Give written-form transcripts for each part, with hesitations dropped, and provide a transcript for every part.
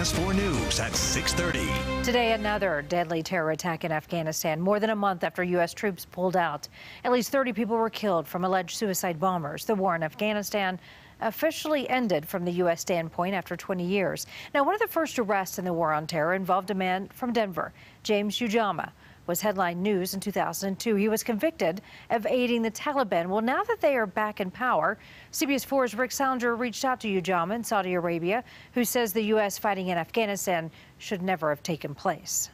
CBS 4 News at 6:30. Today, another deadly terror attack in Afghanistan, more than a month after U.S. troops pulled out. At least 30 people were killed from alleged suicide bombers. The war in Afghanistan officially ended from the U.S. standpoint after 20 years. Now, one of the first arrests in the war on terror involved a man from Denver, James Ujaama. Was headline news in 2002. He was convicted of aiding the Taliban. Well, now that they are back in power, CBS 4's Rick Salinger reached out to Ujaama in Saudi Arabia, who says the U.S. fighting in Afghanistan should never have taken place.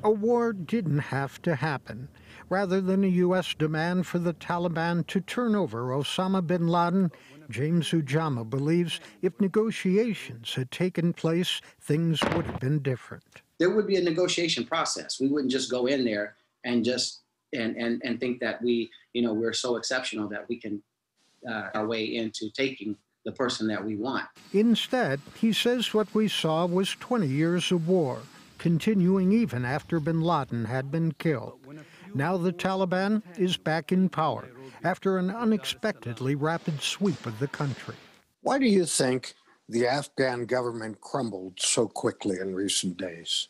A war didn't have to happen. Rather than a U.S. demand for the Taliban to turn over Osama bin Laden, James Ujaama believes if negotiations had taken place, things would have been different. There would be a negotiation process. We wouldn't just go in there and just and think that we're so exceptional that we can our way into taking the person that we want. Instead, he says what we saw was 20 years of war, continuing even after bin Laden had been killed. Now the Taliban is back in power after an unexpectedly rapid sweep of the country. Why do you think the Afghan government crumbled so quickly in recent days?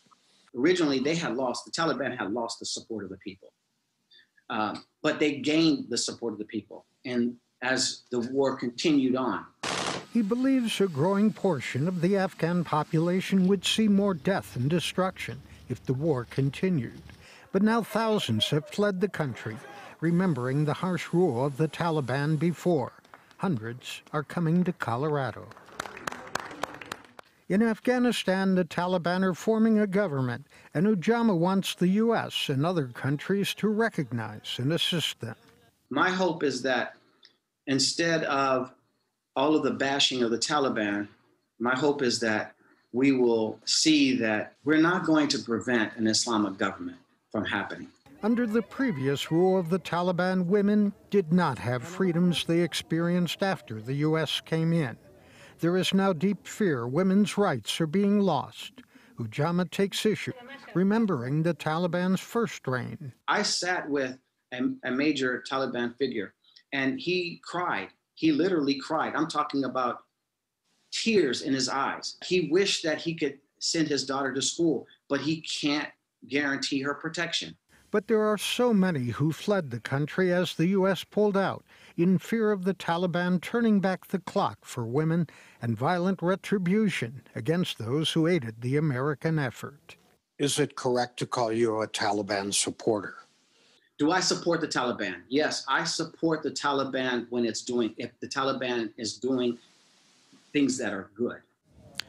Originally, the Taliban had lost the support of the people. But they gained the support of the people. And as the war continued on, he believes a growing portion of the Afghan population would see more death and destruction if the war continued. But now thousands have fled the country, remembering the harsh rule of the Taliban before. Hundreds are coming to Colorado. In Afghanistan, the Taliban are forming a government, and Ujaama wants the U.S. and other countries to recognize and assist them. My hope is that instead of all of the bashing of the Taliban, my hope is that we will see that we're not going to prevent an Islamic government from happening. Under the previous rule of the Taliban, women did not have freedoms they experienced after the U.S. came in. There is now deep fear women's rights are being lost. Ujaama takes issue, remembering the Taliban's first reign. I sat with a major Taliban figure, and he cried. He literally cried. I'm talking about tears in his eyes. He wished that he could send his daughter to school, but he can't guarantee her protection. But there are so many who fled the country as the U.S. pulled out, in fear of the Taliban turning back the clock for women and violent retribution against those who aided the American effort. Is it correct to call you a Taliban supporter? Do I support the Taliban? Yes, I support the Taliban if the Taliban is doing things that are good.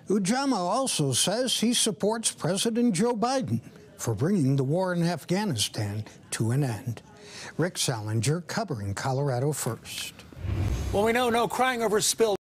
Ujaama also says he supports President Joe Biden for bringing the war in Afghanistan to an end. Rick Salinger covering Colorado First. Well, we know no crying over spilled